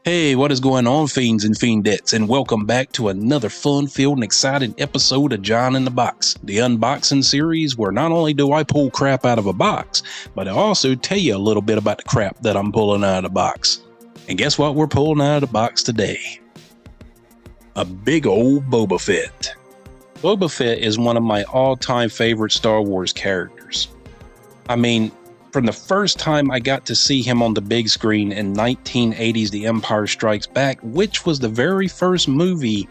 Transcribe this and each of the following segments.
Hey, what is going on, fiends and fiendettes, and welcome back to another fun-filled and exciting episode of John in the Box, the unboxing series where not only do I pull crap out of a box, but I also tell you a little bit about the crap that I'm pulling out of the box. And guess what we're pulling out of the box today? A big old Boba Fett. Boba Fett is one of my all-time favorite Star Wars characters. I mean, from the first time I got to see him on the big screen in 1980's The Empire Strikes Back, which was the very first movie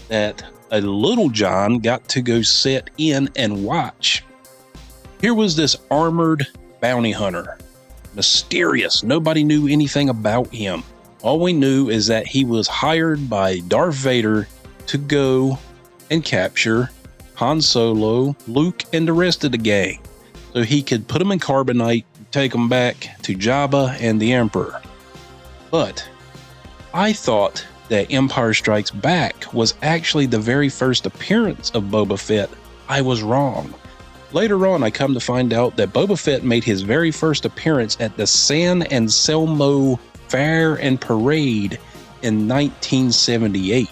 that a little John got to go sit in and watch. Here was this armored bounty hunter. Mysterious. Nobody knew anything about him. All we knew is that he was hired by Darth Vader to go and capture Han Solo, Luke, and the rest of the gang, so he could put them in carbonite, take them back to Jabba and the Emperor. But I thought that Empire Strikes Back was actually the very first appearance of Boba Fett. I was wrong. Later on, I come to find out that Boba Fett made his very first appearance at the San Anselmo Fair and Parade in 1978,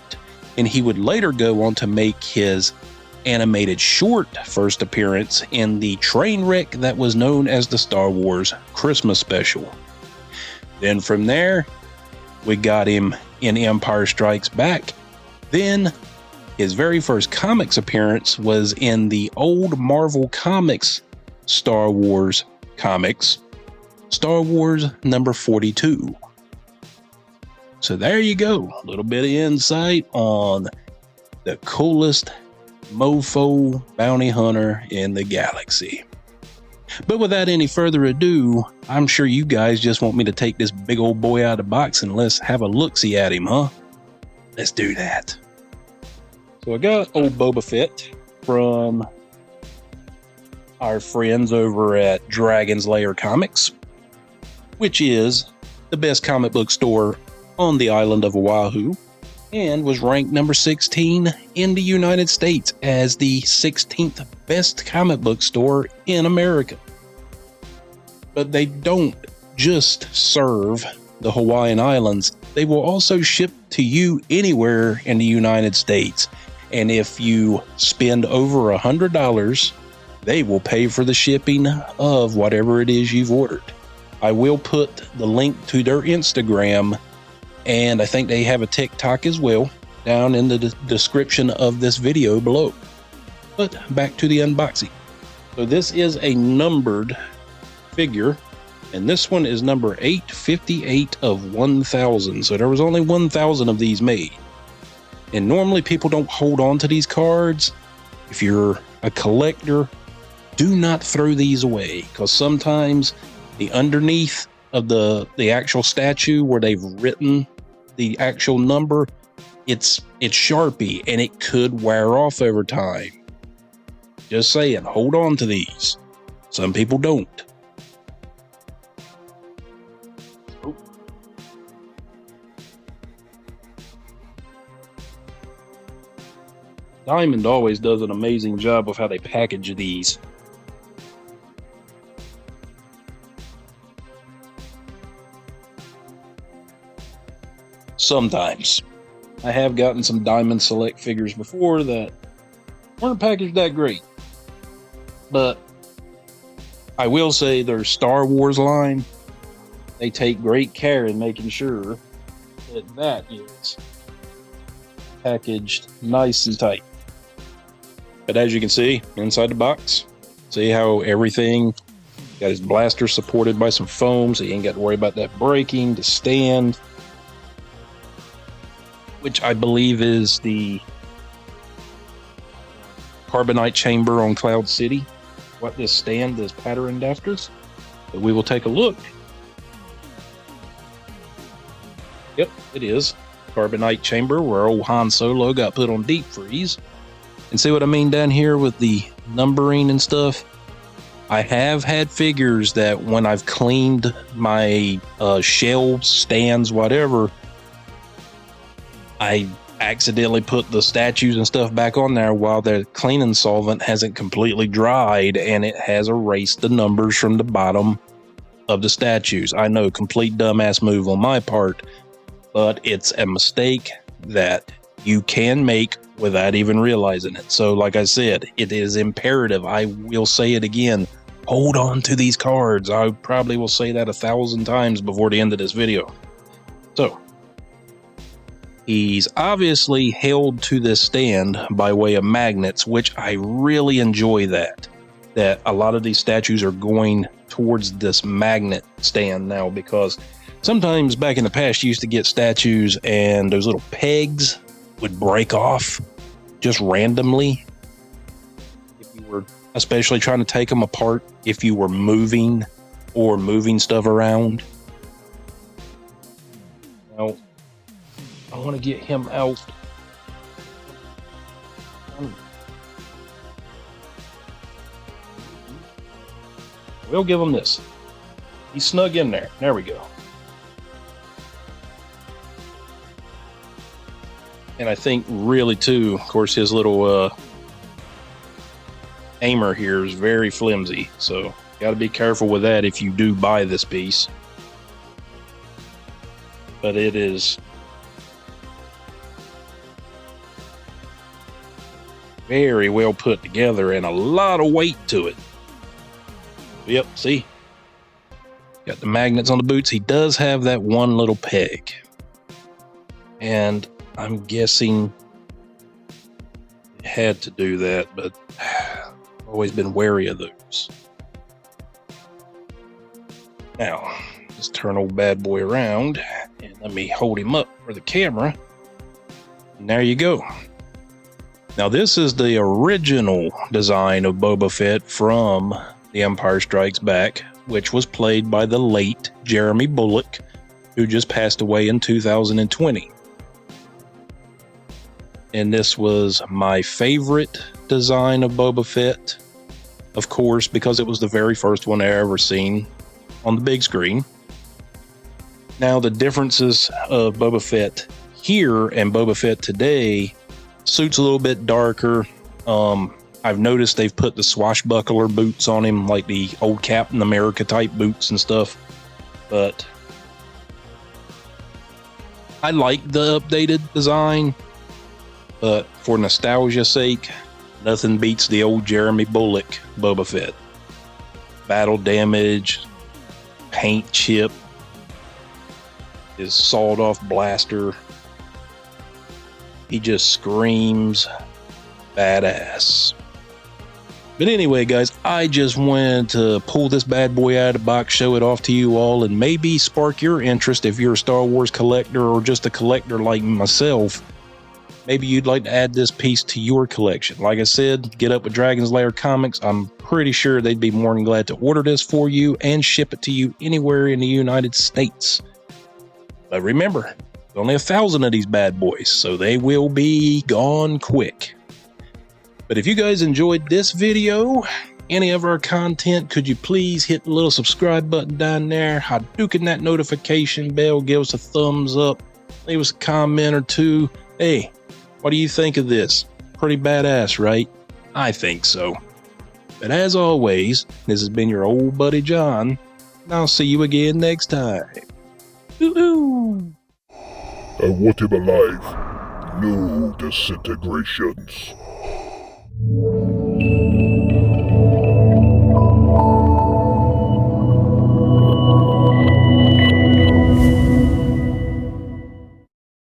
and he would later go on to make his animated short first appearance in the train wreck that was known as the Star Wars Christmas Special. Then from there, we got him in Empire Strikes Back. Then his very first comics appearance was in the old Marvel Comics Star Wars comics, Star Wars number 42. So there you go, a little bit of insight on the coolest mofo bounty hunter in the galaxy. But without any further ado, I'm sure you guys just want me to take this big old boy out of the box and let's have a look-see at him, huh? Let's do that. So I got old Boba Fett from our friends over at Dragon's Lair Comics, which is the best comic book store on the island of Oahu, and was ranked number 16 in the United States as the 16th best comic book store in America. But they don't just serve the Hawaiian Islands. They will also ship to you anywhere in the United States. And if you spend over $100, they will pay for the shipping of whatever it is you've ordered. I will put the link to their Instagram, and I think they have a TikTok as well, down in the description of this video below. But back to the unboxing. So this is a numbered figure, and this one is number 858 of 1,000. So there was only 1,000 of these made. And normally people don't hold on to these cards. If you're a collector, do not throw these away, because sometimes the underneath of the actual statue where they've written the actual number, it's Sharpie and it could wear off over time. Just saying, hold on to these. Some people don't. Oh. Diamond always does an amazing job of how they package these. Sometimes. I have gotten some Diamond Select figures before that weren't packaged that great. But I will say their Star Wars line, they take great care in making sure that that is packaged nice and tight. But as you can see, inside the box, see how everything got his blaster supported by some foam, so you ain't got to worry about that breaking, the stand, which I believe is the carbonite chamber on Cloud City, what this stand is patterned after. But we will take a look. Yep, it is carbonite chamber where old Han Solo got put on deep freeze. And see what I mean down here with the numbering and stuff? I have had figures that when I've cleaned my shelves, stands, whatever, I accidentally put the statues and stuff back on there while the cleaning solvent hasn't completely dried, and it has erased the numbers from the bottom of the statues. I know, complete dumbass move on my part, but it's a mistake that you can make without even realizing it. So like I said, it is imperative. I will say it again. Hold on to these cards. I probably will say that 1,000 times before the end of this video. So he's obviously held to this stand by way of magnets, which I really enjoy that a lot of these statues are going towards this magnet stand now, because sometimes back in the past you used to get statues and those little pegs would break off just randomly. If you were especially trying to take them apart, if you were moving stuff around. Now, I want to get him out. We'll give him this. He's snug in there. There we go. And I think really too, of course, his little aimer here is very flimsy. So got to be careful with that if you do buy this piece. But it is very well put together and a lot of weight to it. Yep, see? Got the magnets on the boots. He does have that one little peg. And I'm guessing it had to do that, but I've always been wary of those. Now, just turn old bad boy around and let me hold him up for the camera. And there you go. Now, this is the original design of Boba Fett from The Empire Strikes Back, which was played by the late Jeremy Bulloch, who just passed away in 2020. And this was my favorite design of Boba Fett, of course, because it was the very first one I ever seen on the big screen. Now, the differences of Boba Fett here and Boba Fett today, suit's a little bit darker. I've noticed they've put the swashbuckler boots on him, like the old Captain America type boots and stuff. But I like the updated design. But for nostalgia's sake, nothing beats the old Jeremy Bulloch Boba Fett. Battle damage, paint chip, his sawed-off blaster. He just screams badass. But anyway, guys, I just wanted to pull this bad boy out of the box, show it off to you all, and maybe spark your interest if you're a Star Wars collector or just a collector like myself. Maybe you'd like to add this piece to your collection. Like I said, get up with Dragon's Lair Comics. I'm pretty sure they'd be more than glad to order this for you and ship it to you anywhere in the United States. But remember, there's only 1,000 of these bad boys, so they will be gone quick. But if you guys enjoyed this video, any of our content, could you please hit the little subscribe button down there, Hadouken that notification bell, give us a thumbs up, leave us a comment or two. Hey, what do you think of this? Pretty badass, right? I think so. But as always, this has been your old buddy John, and I'll see you again next time. Woo-hoo! I want him alive. No disintegrations.